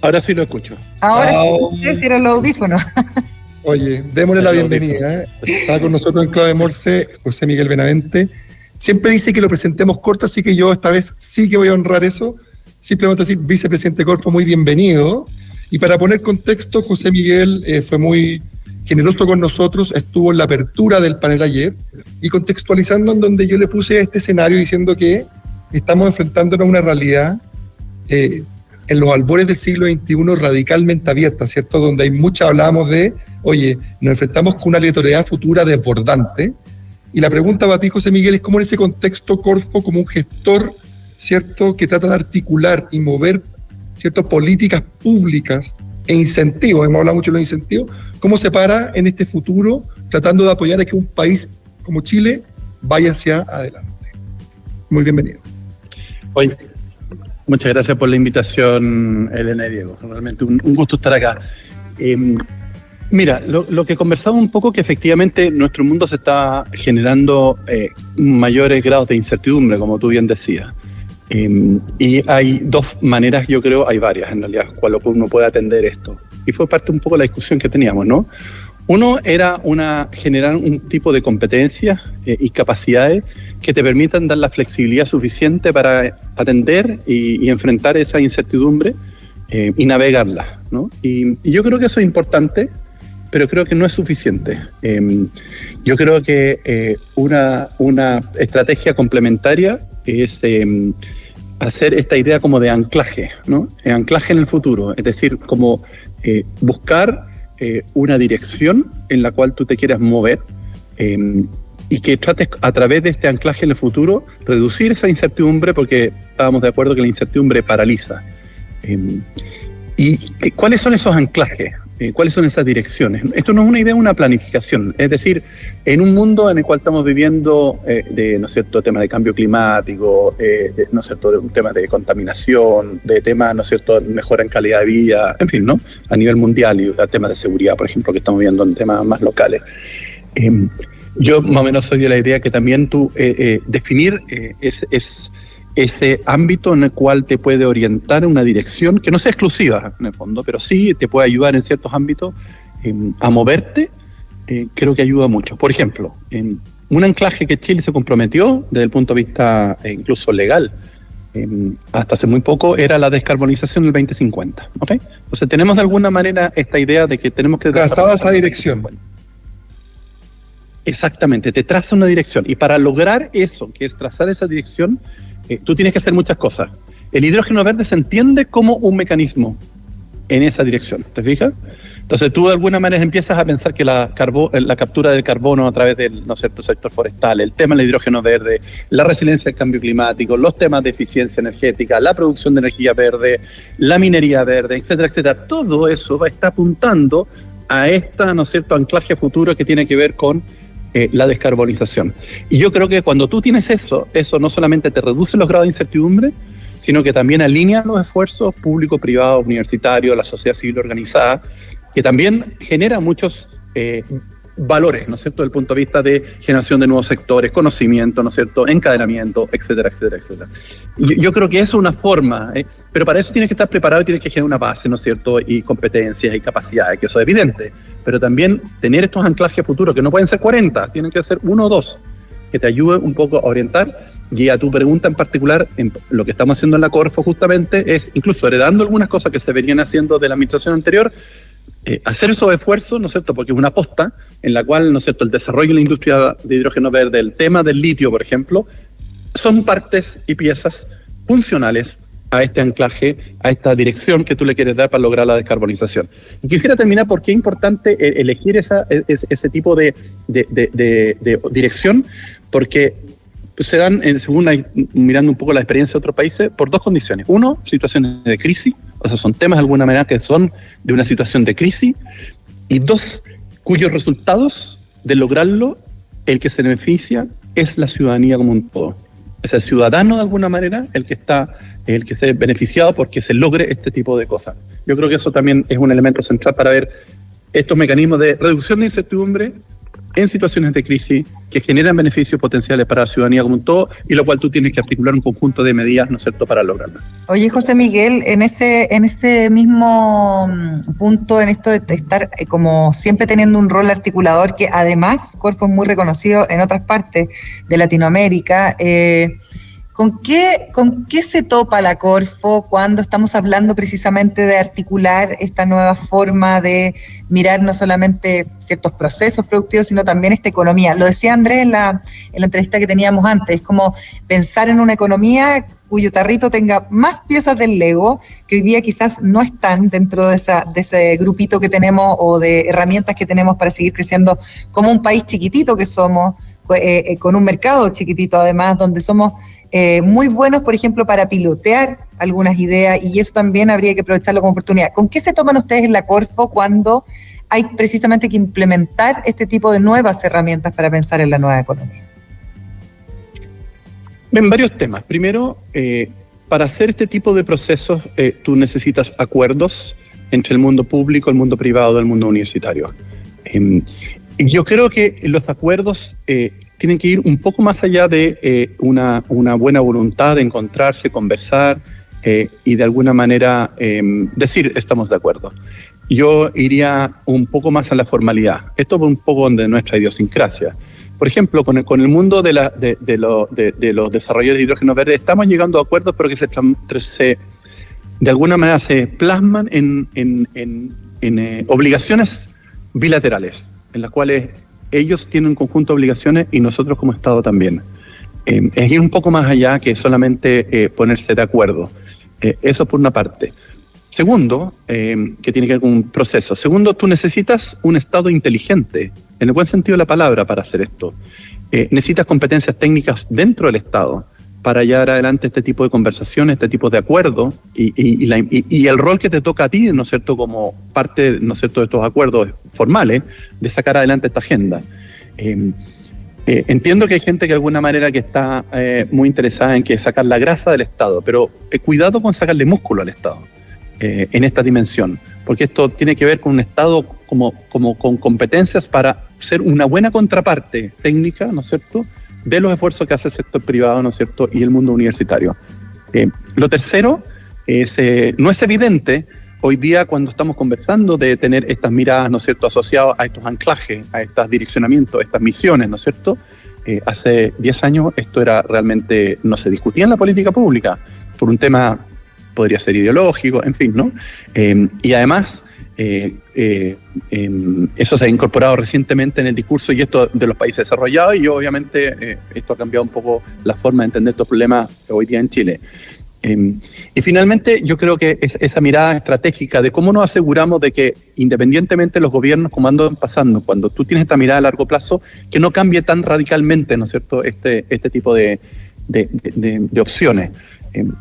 Ahora sí lo escucho. Ahora sí, hicieron los audífonos. Oye, démosle la bienvenida. Está con nosotros en Clave Morse José Miguel Benavente. Siempre dice que lo presentemos corto, así que yo esta vez sí que voy a honrar eso. Simplemente decir, vicepresidente Corfo, muy bienvenido. Y para poner contexto, José Miguel fue muy generoso con nosotros, estuvo en la apertura del panel ayer y contextualizando en donde yo le puse este escenario diciendo que estamos enfrentándonos a una realidad en los albores del siglo XXI radicalmente abierta, ¿cierto? Donde hay hablamos de, oye, nos enfrentamos con una aleatoriedad futura desbordante. Y la pregunta para ti, José Miguel, es cómo en ese contexto Corfo, como un gestor, ¿cierto?, que trata de articular y mover, ¿cierto?, políticas públicas e incentivos, hemos hablado mucho de los incentivos, cómo se para en este futuro tratando de apoyar a que un país como Chile vaya hacia adelante. Muy bienvenido. Oye, muchas gracias por la invitación, Elena y Diego. Realmente un gusto estar acá. Mira, lo que conversamos un poco, que efectivamente nuestro mundo se está generando mayores grados de incertidumbre, como tú bien decías. Y hay dos maneras, yo creo, hay varias en realidad, cual uno puede atender esto. Y fue parte un poco de la discusión que teníamos, ¿no? Uno era generar un tipo de competencias y capacidades que te permitan dar la flexibilidad suficiente para atender y enfrentar esa incertidumbre y navegarla, ¿no? Y yo creo que eso es importante, pero creo que no es suficiente. Yo creo que una estrategia complementaria es hacer esta idea como de anclaje, ¿no? Anclaje en el futuro, es decir, como buscar una dirección en la cual tú te quieras mover y que trates a través de este anclaje en el futuro reducir esa incertidumbre, porque estábamos de acuerdo que la incertidumbre paraliza. ¿Y cuáles son esos anclajes? ¿Cuáles son esas direcciones? Esto no es una idea, una planificación. Es decir, en un mundo en el cual estamos viviendo ¿no es cierto?, temas de cambio climático, ¿no es cierto?, de un tema de contaminación, de temas, ¿no es cierto?, mejora en calidad de vida, en fin, ¿no?, a nivel mundial, y temas de seguridad, por ejemplo, que estamos viendo en temas más locales. Yo más o menos soy de la idea que también tú definir ese ámbito en el cual te puede orientar en una dirección que no sea exclusiva en el fondo, pero sí te puede ayudar en ciertos ámbitos a moverte, creo que ayuda mucho. Por ejemplo, un anclaje que Chile se comprometió desde el punto de vista incluso legal, hasta hace muy poco, era la descarbonización del 2050, ¿ok? Entonces tenemos de alguna manera esta idea de que tenemos que trazar esa dirección. Exactamente, te traza una dirección, y para lograr eso, que es trazar esa dirección, tú tienes que hacer muchas cosas. El hidrógeno verde se entiende como un mecanismo en esa dirección, ¿te fijas? Entonces tú de alguna manera empiezas a pensar que la captura del carbono a través del, ¿no es cierto?, sector forestal, el tema del hidrógeno verde, la resiliencia al cambio climático, los temas de eficiencia energética, la producción de energía verde, la minería verde, etcétera, etcétera. Todo eso está apuntando a esta, ¿no es cierto?, anclaje futuro que tiene que ver con la descarbonización. Y yo creo que cuando tú tienes eso no solamente te reduce los grados de incertidumbre, sino que también alinea los esfuerzos público, privado, universitario, la sociedad civil organizada, que también genera muchos valores, ¿no es cierto?, desde el punto de vista de generación de nuevos sectores, conocimiento, ¿no es cierto?, encadenamiento, etcétera, etcétera, etcétera. Yo creo que eso es una forma, pero para eso tienes que estar preparado y tienes que generar una base, ¿no es cierto?, y competencias y capacidades, que eso es evidente, pero también tener estos anclajes futuros, que no pueden ser 40, tienen que ser 1 o 2, que te ayuden un poco a orientar. Y a tu pregunta en particular, lo que estamos haciendo en la Corfo justamente es, incluso heredando algunas cosas que se venían haciendo de la administración anterior, hacer esos esfuerzos, ¿no es cierto?, porque es una aposta en la cual, ¿no es cierto?, el desarrollo en la industria de hidrógeno verde, el tema del litio, por ejemplo, son partes y piezas funcionales a este anclaje, a esta dirección que tú le quieres dar para lograr la descarbonización. Y quisiera terminar porque es importante elegir ese tipo de dirección, porque se dan, según mirando un poco la experiencia de otros países, por dos condiciones. Uno, situaciones de crisis, o sea, son temas de alguna manera que son de una situación de crisis, y dos, cuyos resultados de lograrlo, el que se beneficia es la ciudadanía como un todo. Es el ciudadano de alguna manera el que se ve beneficiado porque se logre este tipo de cosas. Yo creo que eso también es un elemento central para ver estos mecanismos de reducción de incertidumbre en situaciones de crisis que generan beneficios potenciales para la ciudadanía como un todo, y lo cual tú tienes que articular un conjunto de medidas, ¿no es cierto?, para lograrlo. Oye, José Miguel, en ese mismo punto, en esto de estar como siempre teniendo un rol articulador, que además Corfo es muy reconocido en otras partes de Latinoamérica, ¿con qué se topa la Corfo cuando estamos hablando precisamente de articular esta nueva forma de mirar no solamente ciertos procesos productivos, sino también esta economía? Lo decía Andrés en la entrevista que teníamos antes, es como pensar en una economía cuyo tarrito tenga más piezas del Lego, que hoy día quizás no están dentro de ese grupito que tenemos o de herramientas que tenemos para seguir creciendo como un país chiquitito que somos, con un mercado chiquitito además, donde somos muy buenos, por ejemplo, para pilotear algunas ideas, y eso también habría que aprovecharlo como oportunidad. ¿Con qué se toman ustedes en la Corfo cuando hay precisamente que implementar este tipo de nuevas herramientas para pensar en la nueva economía? En varios temas. Primero, para hacer este tipo de procesos, tú necesitas acuerdos entre el mundo público, el mundo privado, el mundo universitario. Yo creo que los acuerdos tienen que ir un poco más allá de una buena voluntad de encontrarse, conversar y de alguna manera decir estamos de acuerdo. Yo iría un poco más a la formalidad. Esto es un poco de nuestra idiosincrasia. Por ejemplo, con el mundo de los desarrolladores de hidrógeno verde estamos llegando a acuerdos, pero que de alguna manera se plasman en obligaciones bilaterales, en las cuales ellos tienen un conjunto de obligaciones y nosotros como Estado también. Es ir un poco más allá que solamente ponerse de acuerdo. Eso por una parte. Segundo, que tiene que ver con un proceso. Segundo, tú necesitas un Estado inteligente, en el buen sentido de la palabra, para hacer esto. Necesitas competencias técnicas dentro del Estado para llevar adelante este tipo de conversaciones, este tipo de acuerdos y el rol que te toca a ti, ¿no es cierto?, como parte, ¿no es cierto?, de estos acuerdos formales, de sacar adelante esta agenda. Entiendo que hay gente que de alguna manera que está muy interesada en que sacar la grasa del Estado, pero cuidado con sacarle músculo al Estado en esta dimensión, porque esto tiene que ver con un Estado como con competencias para ser una buena contraparte técnica, ¿no es cierto?, de los esfuerzos que hace el sector privado, ¿no es cierto?, y el mundo universitario. Lo tercero, no es evidente hoy día cuando estamos conversando de tener estas miradas, ¿no es cierto?, asociadas a estos anclajes, a estos direccionamientos, a estas misiones, ¿no es cierto? Hace 10 años esto era realmente, no se discutía en la política pública, por un tema, podría ser ideológico, en fin, ¿no? Y además, eso se ha incorporado recientemente en el discurso y esto de los países desarrollados, y obviamente esto ha cambiado un poco la forma de entender estos problemas hoy día en Chile. Y finalmente yo creo que es esa mirada estratégica de cómo nos aseguramos de que independientemente de los gobiernos como andan pasando, cuando tú tienes esta mirada a largo plazo, que no cambie tan radicalmente, ¿no es cierto?, este tipo de opciones.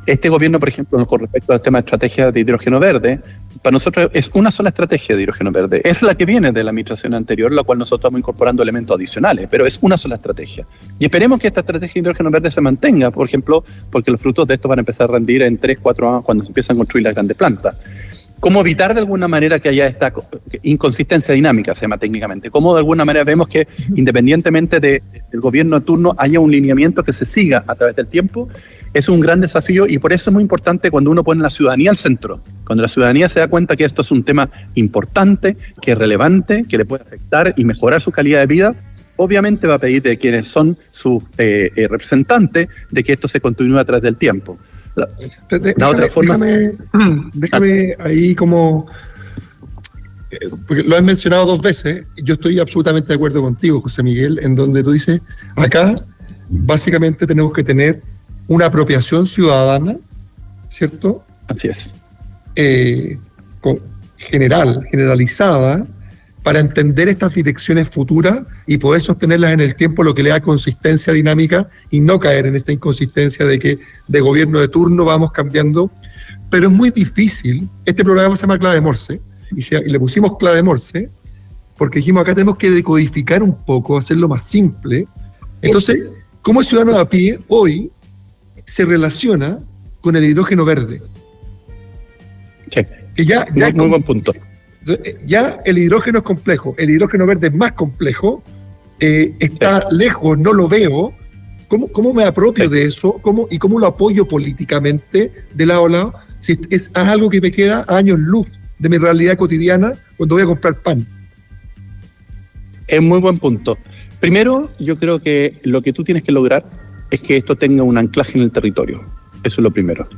Este gobierno, por ejemplo, con respecto al tema de estrategia de hidrógeno verde, para nosotros es una sola estrategia de hidrógeno verde. Es la que viene de la administración anterior, la cual nosotros estamos incorporando elementos adicionales, pero es una sola estrategia. Y esperemos que esta estrategia de hidrógeno verde se mantenga, por ejemplo, porque los frutos de esto van a empezar a rendir en 3-4 años cuando se empiezan a construir las grandes plantas. ¿Cómo evitar de alguna manera que haya esta inconsistencia dinámica, se llama técnicamente? ¿Cómo de alguna manera vemos que independientemente del gobierno de turno haya un lineamiento que se siga a través del tiempo? Es un gran desafío y por eso es muy importante cuando uno pone la ciudadanía al centro, cuando la ciudadanía se da cuenta que esto es un tema importante, que es relevante, que le puede afectar y mejorar su calidad de vida, obviamente va a pedir de quienes son sus representantes de que esto se continúe a través del tiempo. Déjame ahí como, porque lo has mencionado 2 veces, yo estoy absolutamente de acuerdo contigo, José Miguel, en donde tú dices, acá básicamente tenemos que tener una apropiación ciudadana, ¿cierto? Así es. Generalizada, para entender estas direcciones futuras y poder sostenerlas en el tiempo, lo que le da consistencia dinámica y no caer en esta inconsistencia de que de gobierno de turno vamos cambiando. Pero es muy difícil. Este programa se llama Clave Morse y le pusimos Clave Morse porque dijimos acá tenemos que decodificar un poco, hacerlo más simple. Entonces, ¿cómo el ciudadano de a pie hoy se relaciona con el hidrógeno verde? Sí, que ya muy buen punto. Ya el hidrógeno es complejo, el hidrógeno verde es más complejo, está lejos, no lo veo. ¿Cómo me apropio de eso? ¿Cómo lo apoyo políticamente de lado a lado? Si es algo que me queda a años luz de mi realidad cotidiana cuando voy a comprar pan. Es muy buen punto. Primero, yo creo que lo que tú tienes que lograr es que esto tenga un anclaje en el territorio. Eso es lo primero.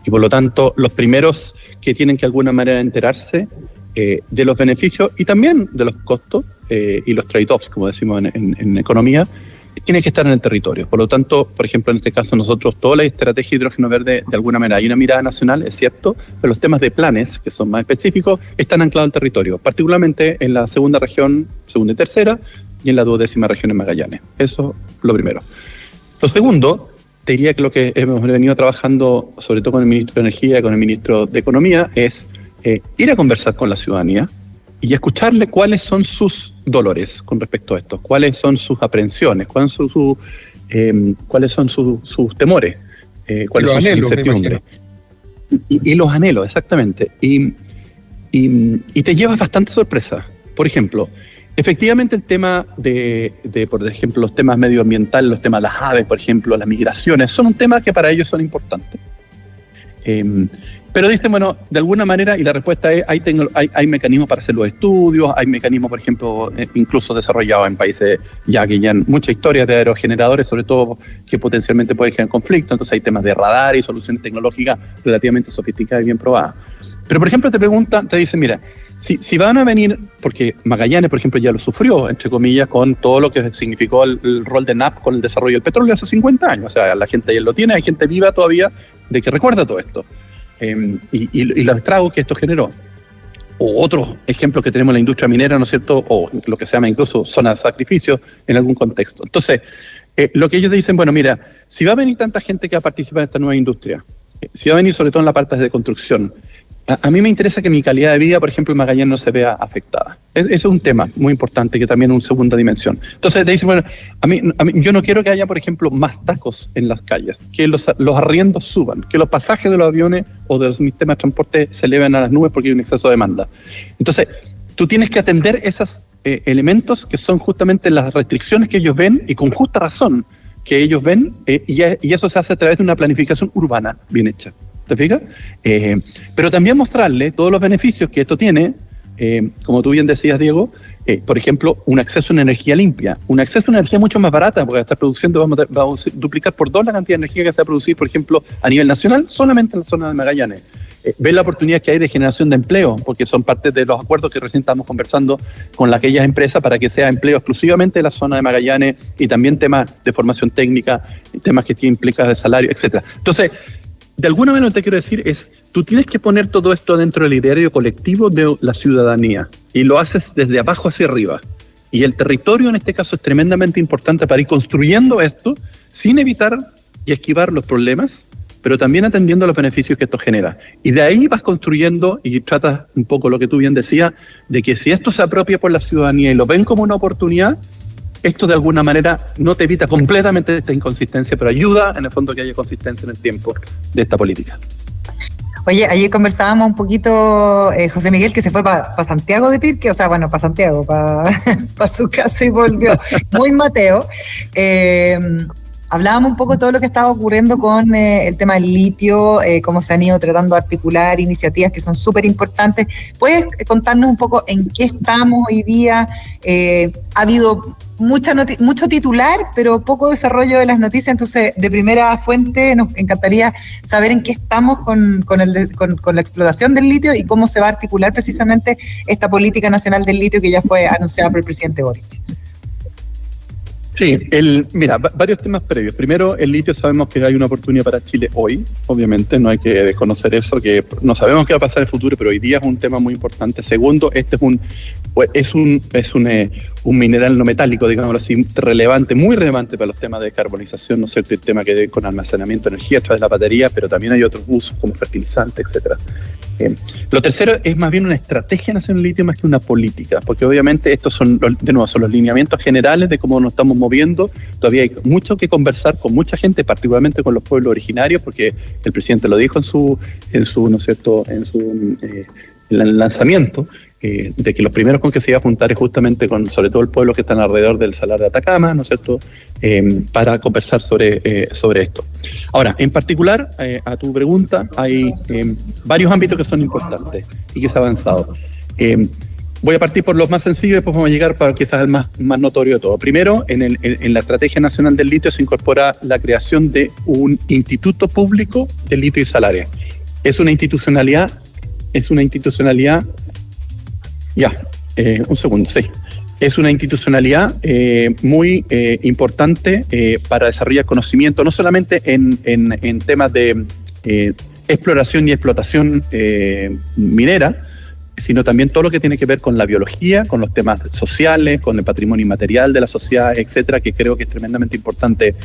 Y por lo tanto, los primeros que tienen que de alguna manera enterarse de los beneficios y también de los costos y los trade-offs, como decimos en economía, tienen que estar en el territorio. Por lo tanto, por ejemplo, en este caso nosotros, toda la estrategia de hidrógeno verde, de alguna manera, hay una mirada nacional, es cierto, pero los temas de planes, que son más específicos, están anclados al territorio, particularmente en la segunda región, segunda y tercera, y en la 12ª región en Magallanes. Eso es lo primero. Lo segundo, te diría que lo que hemos venido trabajando, sobre todo con el ministro de Energía y con el ministro de Economía, es ir a conversar con la ciudadanía y escucharle cuáles son sus dolores con respecto a esto, cuáles son sus aprensiones, cuáles son sus temores, cuáles son sus incertidumbres. Y los anhelos, exactamente. Y te llevas bastante sorpresa. Por ejemplo, efectivamente el tema por ejemplo, los temas medioambientales, los temas de las aves, por ejemplo, las migraciones, son un tema que para ellos son importantes. Pero dicen, bueno, de alguna manera, y la respuesta es, hay mecanismos para hacer los estudios, hay mecanismos, por ejemplo, incluso desarrollados en países ya que ya han muchas historias de aerogeneradores, sobre todo que potencialmente pueden generar conflicto, entonces hay temas de radar y soluciones tecnológicas relativamente sofisticadas y bien probadas. Pero, por ejemplo, te dicen, mira, si van a venir, porque Magallanes, por ejemplo, ya lo sufrió, entre comillas, con todo lo que significó el rol de NAP con el desarrollo del petróleo hace 50 años, o sea, la gente ya lo tiene, hay gente viva todavía de que recuerda todo esto. Y los estragos que esto generó. O otro ejemplo que tenemos en la industria minera, ¿no es cierto? O lo que se llama incluso zona de sacrificio en algún contexto. Entonces, lo que ellos dicen, bueno, mira, si va a venir tanta gente que va a participar en esta nueva industria, si va a venir sobre todo en la parte de construcción, a mí me interesa que mi calidad de vida, por ejemplo, en Magallanes no se vea afectada. Eso es un tema muy importante que también es una segunda dimensión. Entonces te dicen, bueno, a mí yo no quiero que haya, por ejemplo, más tacos en las calles, que los arriendos suban, que los pasajes de los aviones o de los sistemas de transporte se eleven a las nubes porque hay un exceso de demanda. Entonces, tú tienes que atender esos elementos que son justamente las restricciones que ellos ven y con justa razón que ellos ven y eso se hace a través de una planificación urbana bien hecha. ¿Te fijas? Pero también mostrarle todos los beneficios que esto tiene, como tú bien decías, Diego, por ejemplo, un acceso a una energía limpia, un acceso a una energía mucho más barata, porque esta producción vamos a duplicar por 2 la cantidad de energía que se va a producir, por ejemplo, a nivel nacional, solamente en la zona de Magallanes. Ver la oportunidad que hay de generación de empleo, porque son parte de los acuerdos que recién estamos conversando con aquellas empresas para que sea empleo exclusivamente de la zona de Magallanes y también temas de formación técnica, temas que implican de salario, etc. Entonces, de alguna manera lo que te quiero decir es, tú tienes que poner todo esto dentro del ideario colectivo de la ciudadanía y lo haces desde abajo hacia arriba. Y el territorio en este caso es tremendamente importante para ir construyendo esto sin evitar y esquivar los problemas, pero también atendiendo los beneficios que esto genera. Y de ahí vas construyendo y tratas un poco lo que tú bien decías, de que si esto se apropia por la ciudadanía y lo ven como una oportunidad, esto de alguna manera no te evita completamente esta inconsistencia, pero ayuda en el fondo que haya consistencia en el tiempo de esta política. Oye, ayer conversábamos un poquito, José Miguel, que se fue para Santiago de Pirque, o sea, bueno, para Santiago, para su casa y volvió. Muy Mateo. Hablábamos un poco de todo lo que estaba ocurriendo con el tema del litio, cómo se han ido tratando de articular iniciativas que son súper importantes. ¿Puedes contarnos un poco en qué estamos hoy día? Ha habido mucho titular, pero poco desarrollo de las noticias, entonces de primera fuente nos encantaría saber en qué estamos con la explotación del litio y cómo se va a articular precisamente esta política nacional del litio que ya fue anunciada por el presidente Boric. Sí, mira, varios temas previos. Primero, el litio sabemos que hay una oportunidad para Chile hoy, obviamente, no hay que desconocer eso, que no sabemos qué va a pasar en el futuro, pero hoy día es un tema muy importante. Segundo, este es un mineral no metálico, digámoslo así, relevante, muy relevante para los temas de descarbonización, ¿no es cierto? El tema que ve con almacenamiento de energía a través de la batería, pero también hay otros usos como fertilizante, etcétera. Lo tercero es más bien una estrategia nacional del litio más que una política, porque obviamente estos son los lineamientos generales de cómo nos estamos moviendo. Todavía hay mucho que conversar con mucha gente, particularmente con los pueblos originarios, porque el presidente lo dijo en su ¿no es cierto?, en su el lanzamiento, de que los primeros con que se iba a juntar es justamente con sobre todo el pueblo que están alrededor del Salar de Atacama, ¿no es cierto?, para conversar sobre esto. Ahora, en particular, a tu pregunta, hay varios ámbitos que son importantes y que se ha avanzado. Voy a partir por los más sencillos y después vamos a llegar para quizás el más notorio de todo. Primero, en la Estrategia Nacional del Litio se incorpora la creación de un Instituto Público de Litio y Salares. Es una institucionalidad, es una institucionalidad muy importante para desarrollar conocimiento, no solamente en temas de exploración y explotación minera, sino también todo lo que tiene que ver con la biología, con los temas sociales, con el patrimonio inmaterial de la sociedad, etcétera, que creo que es tremendamente importante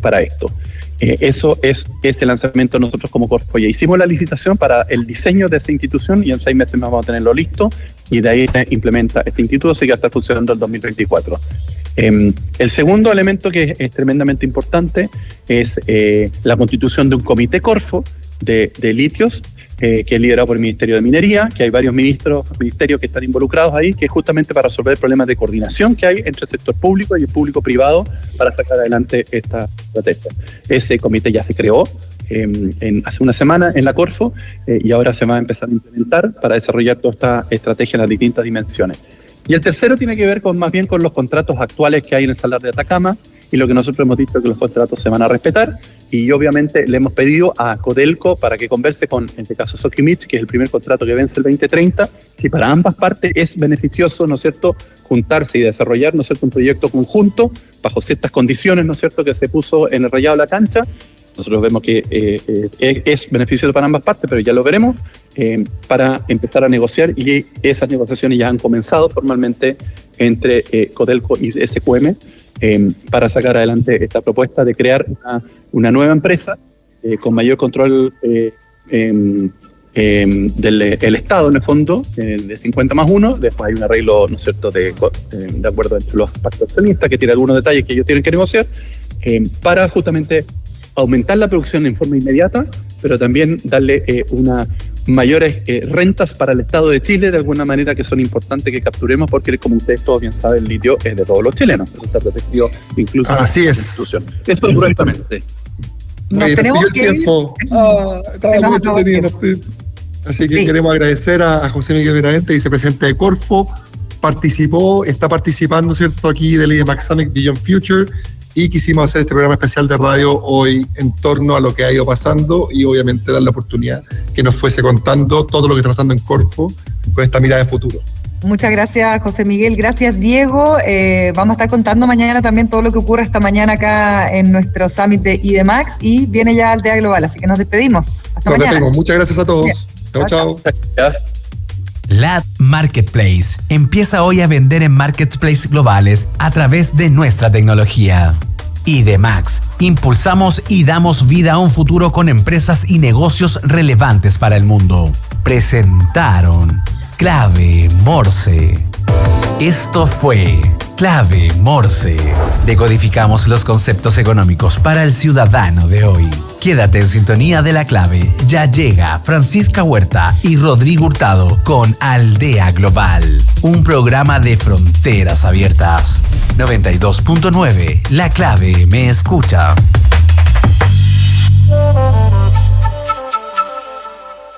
para esto. Eso es el lanzamiento. Nosotros como Corfo ya hicimos la licitación para el diseño de esa institución y en 6 meses más vamos a tenerlo listo y de ahí se implementa este instituto, así que va a estar funcionando en 2024. El segundo elemento que es tremendamente importante es la constitución de un comité Corfo de litios, que es liderado por el Ministerio de Minería, que hay varios ministerios que están involucrados ahí, que es justamente para resolver problemas de coordinación que hay entre el sector público y el público privado para sacar adelante esta estrategia. Ese comité ya se creó hace una semana en la Corfo y ahora se va a empezar a implementar para desarrollar toda esta estrategia en las distintas dimensiones. Y el tercero tiene que ver más bien con los contratos actuales que hay en el Salar de Atacama y lo que nosotros hemos dicho que los contratos se van a respetar. Y obviamente le hemos pedido a Codelco para que converse con, en este caso, Sokimich, que es el primer contrato que vence el 2030, si para ambas partes es beneficioso, ¿no es cierto?, juntarse y desarrollar, ¿no es cierto?, un proyecto conjunto bajo ciertas condiciones, ¿no es cierto?, que se puso en el rayado de la cancha. Nosotros vemos que es beneficioso para ambas partes, pero ya lo veremos, para empezar a negociar, y esas negociaciones ya han comenzado formalmente entre Codelco y SQM, para sacar adelante esta propuesta de crear una nueva empresa con mayor control del Estado, en el fondo, de 50+1. Después hay un arreglo, ¿no es cierto?, de acuerdo entre los pactos accionistas, que tiene algunos detalles que ellos tienen que negociar, para justamente aumentar la producción en forma inmediata, pero también darle mayores rentas para el Estado de Chile, de alguna manera, que son importantes que capturemos, porque como ustedes todos bien saben, el litio es de todos los chilenos. Eso está protegido incluso así en la es. Constitución. Eso correctamente. Nos tenemos que ir. Estaba muy entretenido. Así que queremos agradecer a José Miguel Benavente, vicepresidente de Corfo. Está participando, ¿cierto?, aquí del IDEMAC Summit Beyond Future, y quisimos hacer este programa especial de radio hoy en torno a lo que ha ido pasando y obviamente dar la oportunidad que nos fuese contando todo lo que está pasando en Corfo con esta mirada de futuro. Muchas gracias, José Miguel. Gracias, Diego. Vamos a estar contando mañana también todo lo que ocurre esta mañana acá en nuestro Summit de IDEMAX, y viene ya Aldea Global, así que nos despedimos. Hasta mañana. Despedimos. Muchas gracias a todos. Chao. LAD Marketplace empieza hoy a vender en marketplaces globales a través de nuestra tecnología. IDEMAX, impulsamos y damos vida a un futuro con empresas y negocios relevantes para el mundo. Presentaron Clave Morse. Esto fue Clave Morse. Decodificamos los conceptos económicos para el ciudadano de hoy. Quédate en sintonía de La Clave. Ya llega Francisca Huerta y Rodrigo Hurtado con Aldea Global, un programa de fronteras abiertas. 92.9, La Clave me escucha.